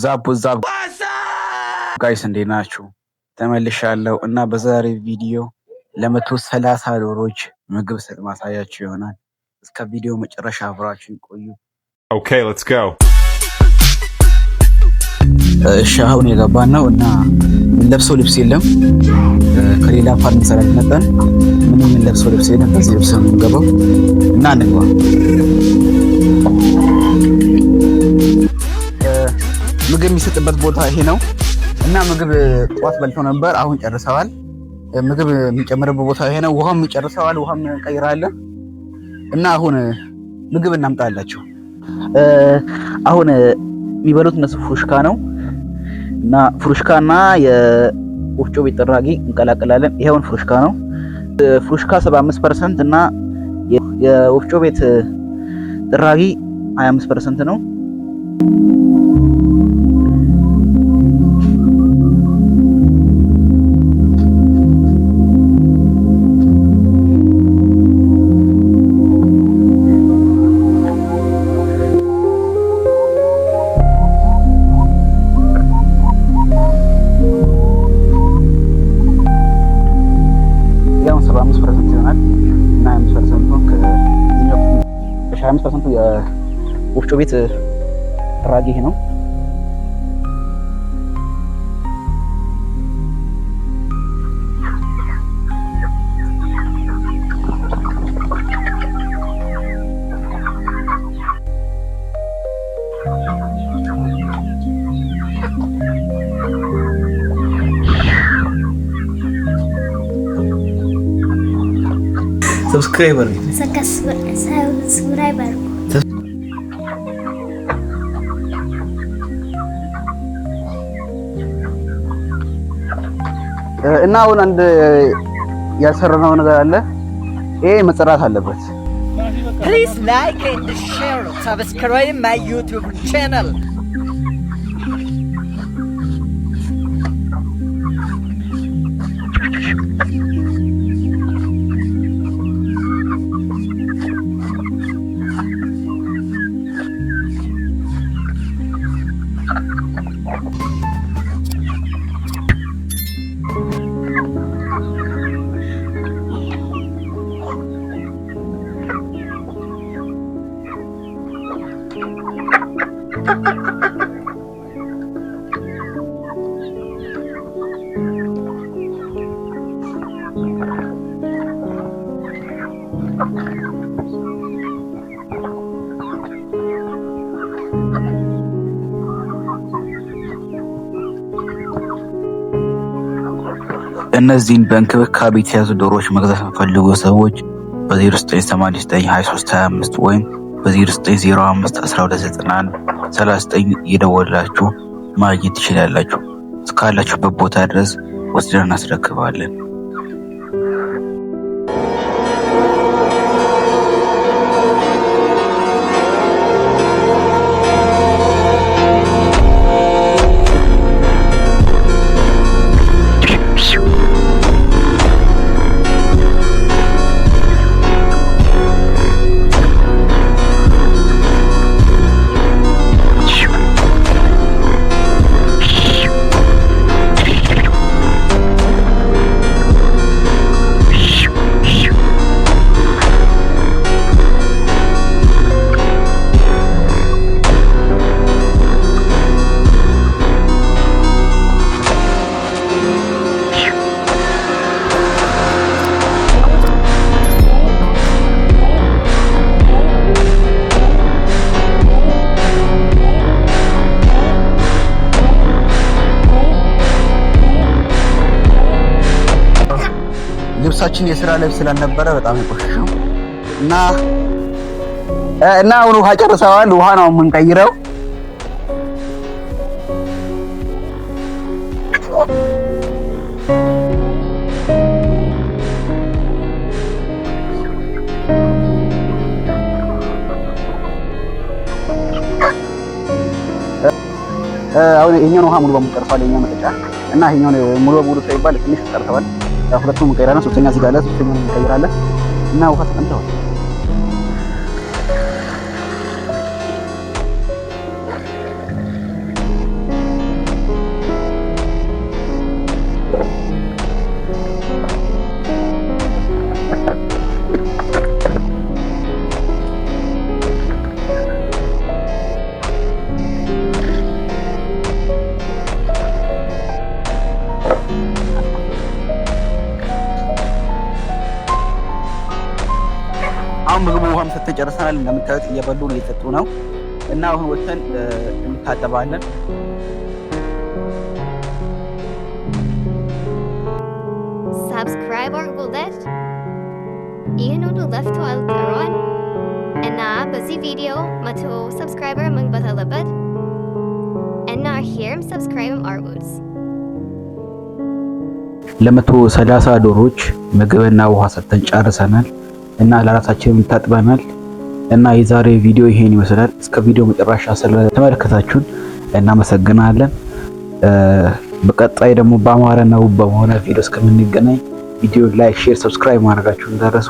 ዛብ ጋይስ እንዴት ናችሁ? ተመልሻለሁ እና በዛሬ ቪዲዮ ለ130 ዶሮዎች ምግብ ማሳያችሁ ይሆናል። እስከ ቪዲዮ መጨረሻ አብራችሁን ቆዩ። ኦኬ ሌትስ ጎ። እሺ አሁን የገባን ነው እና የምንለብሰው ልብስ የለም። ከሌላ ፋርም ስለመጣን ምንም የምንለብሰው ልብስ የለም። በዚህ ልብስ ነው የምንገባው እና እንግባ። ምግብ የሚሰጥበት ቦታ ይሄ ነው እና ምግብ ጠዋት በልተው ነበር፣ አሁን ጨርሰዋል። ምግብ የሚጨምርበት ቦታ ይሄ ነው። ውሃም ጨርሰዋል፣ ውሃም እንቀይራለን እና አሁን ምግብ እናምጣላችሁ። አሁን የሚበሉት እነሱ ፍሩሽካ ነው እና ፍሩሽካና የወፍጮ ቤት ጥራጊ እንቀላቅላለን። ይሄውን ፍሩሽካ ነው። ፍሩሽካ 75% እና የወፍጮ ቤት ጥራጊ 25% ነው። የወፍጮ ቤት ጥራጊ ይሄ ነው። ሰብስክራይበር እና አሁን አንድ ያልሰራነው ነገር አለ። ይሄ መጽራት አለበት። Please like and share, subscribe my YouTube channel. እነዚህን በእንክብካቤ የተያዙ ዶሮዎች መግዛት የሚፈልጉ ሰዎች በ09892325 ወይም በ0905129139 እየደወላችሁ ማግኘት ትችላላችሁ። እስካላችሁበት ቦታ ድረስ ወስደን እናስረክባለን። ልብሳችን የስራ ልብስ ስላልነበረ በጣም የቆሸሸው እና አሁን ውሃ ጨርሰዋል። ውሃ ነው የምንቀይረው። አሁን ይሄኛውን ውሃ ሙሉ በሙሉ ጨርሰዋል። የኛ መጠጫ እና ይሄኛውን ሙሉ በሙሉ ሳይባል ትንሽ ቀርተዋል። ሁለቱም እንቀይራለን። ሶስተኛ እዚህ ጋር አለ። ሶስተኛውን እንቀይራለን እና ውሃ ተቀምጠዋል። አሁን ምግቡ ውሃም ሰጥተን ጨርሰናል። እንደምታዩት እየበሉ ነው እየጠጡ ነው እና አሁን ወጥተን እንታጠባለን። Subscribe or gulat. Iyan uno left to altaron. And na basi video mato subscriber magbatalabad. And na here subscribe arwoods. ለ130 ዶሮች ምግብና ውሃ ሰጥተን ጨርሰናል እና ለራሳችንም ታጥበናል እና የዛሬ ቪዲዮ ይሄን ይመስላል። እስከ ቪዲዮ መጨረሻ ስለተመለከታችሁን እናመሰግናለን። በቀጣይ ደግሞ በአማረና ውብ በሆነ ቪዲዮ እስከምንገናኝ ቪዲዮ ላይክ፣ ሼር፣ ሰብስክራይብ ማድረጋችሁን እንዳትረሱ።